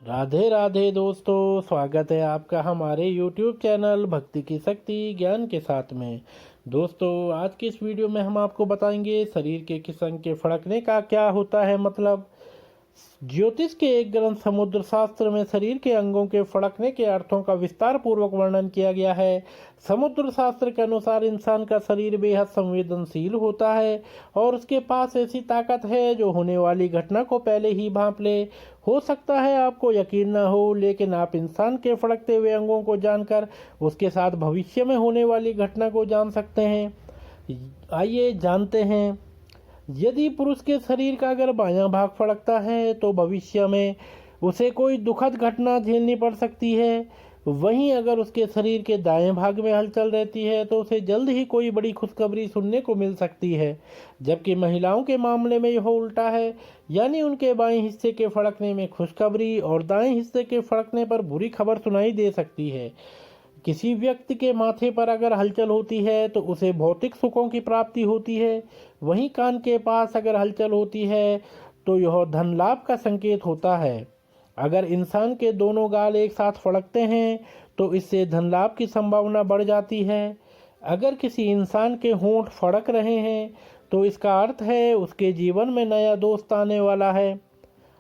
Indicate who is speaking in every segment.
Speaker 1: राधे राधे दोस्तों, स्वागत है आपका हमारे YouTube चैनल भक्ति की शक्ति ज्ञान के साथ में। दोस्तों, आज की इस वीडियो में हम आपको बताएंगे शरीर के किस अंग के फड़कने का क्या होता है मतलब। ज्योतिष के एक ग्रंथ समुद्र शास्त्र में शरीर के अंगों के फड़कने के अर्थों का विस्तार पूर्वक वर्णन किया गया है। समुद्र शास्त्र के अनुसार इंसान का शरीर बेहद संवेदनशील होता है और उसके पास ऐसी ताकत है जो होने वाली घटना को पहले ही भांप ले। हो सकता है आपको यकीन न हो, लेकिन आप इंसान के फड़कते हुए अंगों को जानकर उसके साथ भविष्य में होने वाली घटना को जान सकते हैं। आइए जानते हैं। यदि पुरुष के शरीर का अगर बायां भाग फड़कता है तो भविष्य में उसे कोई दुखद घटना झेलनी पड़ सकती है। वहीं अगर उसके शरीर के दाएं भाग में हलचल रहती है तो उसे जल्द ही कोई बड़ी खुशखबरी सुनने को मिल सकती है। जबकि महिलाओं के मामले में यह उल्टा है, यानी उनके बाएं हिस्से के फड़कने में खुशखबरी और दाएं हिस्से के फड़कने पर बुरी खबर सुनाई दे सकती है। किसी व्यक्ति के माथे पर अगर हलचल होती है तो उसे भौतिक सुखों की प्राप्ति होती है। वहीं कान के पास अगर हलचल होती है तो यह धन लाभ का संकेत होता है। अगर इंसान के दोनों गाल एक साथ फड़कते हैं तो इससे धन लाभ की संभावना बढ़ जाती है। अगर किसी इंसान के होंठ फड़क रहे हैं तो इसका अर्थ है उसके जीवन में नया दोस्त आने वाला है।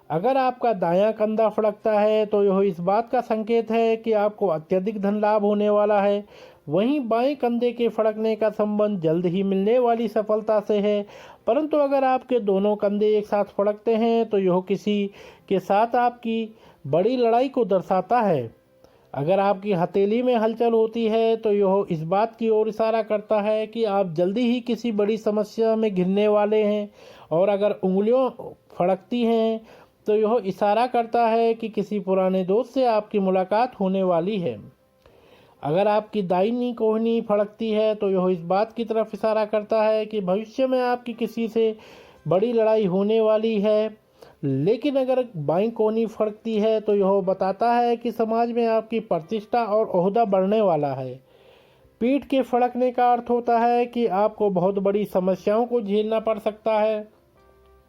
Speaker 1: अगर आपका दायां कंधा फड़कता है तो यह इस बात का संकेत है कि आपको अत्यधिक धन लाभ होने वाला है। वहीं बाएं कंधे के फड़कने का संबंध जल्द ही मिलने वाली सफलता से है। परंतु अगर आपके दोनों कंधे एक साथ फड़कते हैं तो यह किसी के साथ आपकी बड़ी लड़ाई को दर्शाता है। अगर आपकी हथेली में हलचल होती है तो यह इस बात की ओर इशारा करता है कि आप जल्दी ही किसी बड़ी समस्या में घिरने वाले हैं। और अगर उंगलियों फड़कती हैं तो यह इशारा करता है कि किसी पुराने दोस्त से आपकी मुलाकात होने वाली है। अगर आपकी दाहिनी कोहनी फड़कती है तो यह इस बात की तरफ इशारा करता है कि भविष्य में आपकी किसी से बड़ी लड़ाई होने वाली है। लेकिन अगर बाईं कोहनी फड़कती है तो यह बताता है कि समाज में आपकी प्रतिष्ठा और ओहदा बढ़ने वाला है। पीठ के फड़कने का अर्थ होता है कि आपको बहुत बड़ी समस्याओं को झेलना पड़ सकता है।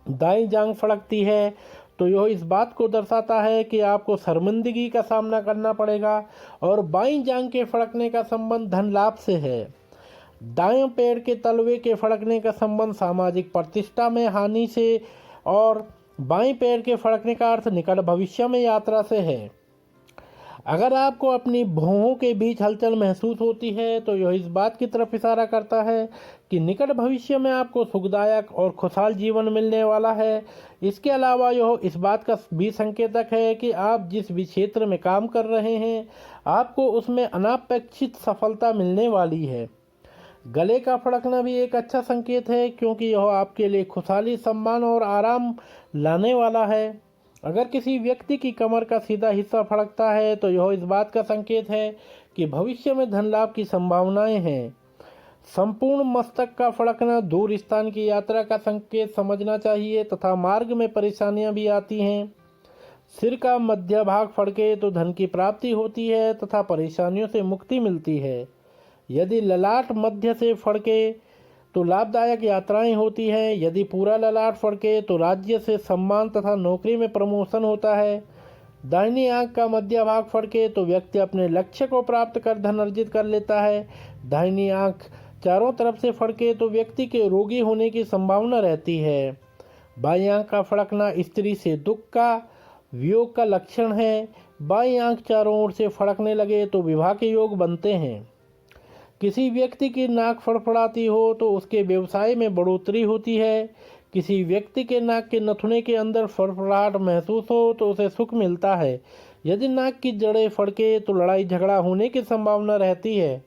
Speaker 1: दाईं जांघ फड़कती है तो यह इस बात को दर्शाता है कि आपको शर्मिंदगी का सामना करना पड़ेगा। और बाईं जांघ के फड़कने का संबंध धन लाभ से है। दाएं पैर के तलवे के फड़कने का संबंध सामाजिक प्रतिष्ठा में हानि से और बाएं पैर के फड़कने का अर्थ निकट भविष्य में यात्रा से है। अगर आपको अपनी भौहों के बीच हलचल महसूस होती है तो यह इस बात की तरफ इशारा करता है कि निकट भविष्य में आपको सुखदायक और खुशहाल जीवन मिलने वाला है। इसके अलावा यह इस बात का भी संकेतक है कि आप जिस भी क्षेत्र में काम कर रहे हैं आपको उसमें अनपेक्षित सफलता मिलने वाली है। गले का फड़कना भी एक अच्छा संकेत है क्योंकि यह आपके लिए खुशहाली, सम्मान और आराम लाने वाला है। अगर किसी व्यक्ति की कमर का सीधा हिस्सा फड़कता है तो यह इस बात का संकेत है कि भविष्य में धन लाभ की संभावनाएं हैं। संपूर्ण मस्तक का फड़कना दूर स्थान की यात्रा का संकेत समझना चाहिए तथा मार्ग में परेशानियां भी आती हैं। सिर का मध्य भाग फड़के तो धन की प्राप्ति होती है तथा परेशानियों से मुक्ति मिलती है। यदि ललाट मध्य से फड़के तो लाभदायक यात्राएं होती हैं। यदि पूरा ललाट फड़के तो राज्य से सम्मान तथा नौकरी में प्रमोशन होता है। दाहिनी आंख का मध्य भाग फड़के तो व्यक्ति अपने लक्ष्य को प्राप्त कर धन अर्जित कर लेता है। दाहिनी आंख चारों तरफ से फड़के तो व्यक्ति के रोगी होने की संभावना रहती है। बाईं आंख का फड़कना स्त्री से दुख का वियोग का लक्षण है। बाईं आंख चारों ओर से फड़कने लगे तो विवाह के योग बनते हैं। किसी व्यक्ति की नाक फड़फड़ाती हो तो उसके व्यवसाय में बढ़ोतरी होती है। किसी व्यक्ति के नाक के नथुने के अंदर फड़फड़ाहट महसूस हो तो उसे सुख मिलता है। यदि नाक की जड़ें फड़के तो लड़ाई झगड़ा होने की संभावना रहती है।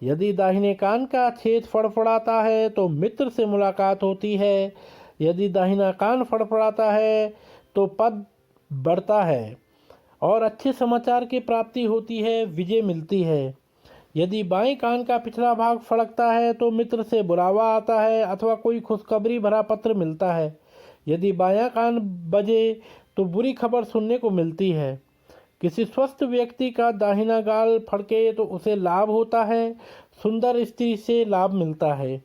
Speaker 1: यदि दाहिने कान का छेद फड़फड़ाता है तो मित्र से मुलाकात होती है। यदि दाहिना कान फड़फड़ाता है तो पद बढ़ता है और अच्छे समाचार की प्राप्ति होती है, विजय मिलती है। यदि बाएं कान का पिछला भाग फड़कता है तो मित्र से बुलावा आता है अथवा कोई खुशखबरी भरा पत्र मिलता है। यदि बायां कान बजे तो बुरी खबर सुनने को मिलती है। किसी स्वस्थ व्यक्ति का दाहिना गाल फड़के तो उसे लाभ होता है, सुंदर स्त्री से लाभ मिलता है।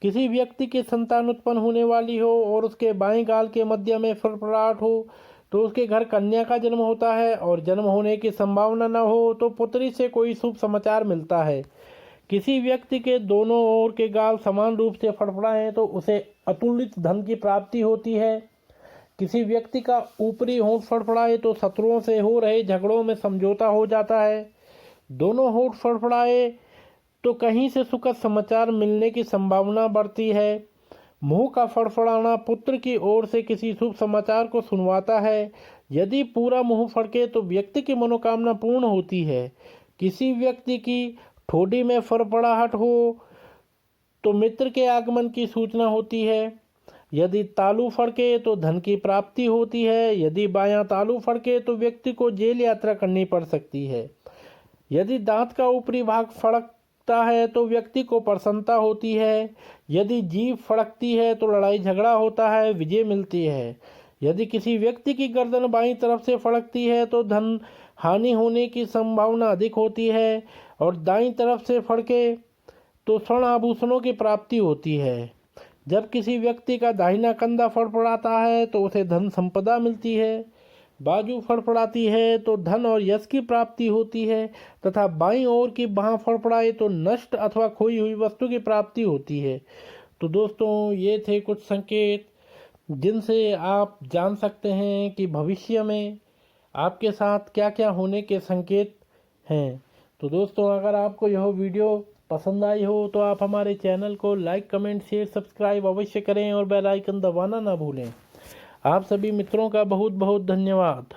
Speaker 1: किसी व्यक्ति की संतान उत्पन्न होने वाली हो और उसके बाएं गाल के मध्य में फड़फड़ाहट हो तो उसके घर कन्या का जन्म होता है और जन्म होने की संभावना न हो तो पुत्री से कोई शुभ समाचार मिलता है। किसी व्यक्ति के दोनों ओर के गाल समान रूप से फड़फड़ाएं तो उसे अतुलित धन की प्राप्ति होती है। किसी व्यक्ति का ऊपरी होंठ फड़फड़ाए तो शत्रुओं से हो रहे झगड़ों में समझौता हो जाता है। दोनों होंठ फड़फड़ाए तो कहीं से सुखद समाचार मिलने की संभावना बढ़ती है। मुंह का फड़फड़ाना पुत्र की ओर से किसी शुभ समाचार को सुनवाता है। यदि पूरा मुंह फड़के तो व्यक्ति की मनोकामना पूर्ण होती है। किसी व्यक्ति की ठोड़ी में फड़फड़ाहट हो तो मित्र के आगमन की सूचना होती है। यदि तालू फड़के तो धन की प्राप्ति होती है। यदि बायां तालू फड़के तो व्यक्ति को जेल यात्रा करनी पड़ सकती है। यदि दांत का ऊपरी भाग फड़कता है तो व्यक्ति को प्रसन्नता होती है। यदि जीभ फड़कती है तो लड़ाई झगड़ा होता है, विजय मिलती है। यदि किसी व्यक्ति की गर्दन बाईं तरफ से फड़कती है तो धन हानि होने की संभावना अधिक होती है और दाईं तरफ से फड़के तो स्वर्ण आभूषणों की प्राप्ति होती है। जब किसी व्यक्ति का दाहिना कंधा फड़फड़ाता है तो उसे धन संपदा मिलती है। बाजू फड़फड़ाती है तो धन और यश की प्राप्ति होती है तथा बाईं ओर की बाह फड़फड़ाए तो नष्ट अथवा खोई हुई वस्तु की प्राप्ति होती है। तो दोस्तों, ये थे कुछ संकेत जिनसे आप जान सकते हैं कि भविष्य में आपके साथ क्या क्या होने के संकेत हैं। तो दोस्तों, अगर आपको यह वीडियो पसंद आई हो तो आप हमारे चैनल को लाइक, कमेंट, शेयर, सब्सक्राइब अवश्य करें और बेल आइकन दबाना ना भूलें। आप सभी मित्रों का बहुत बहुत धन्यवाद।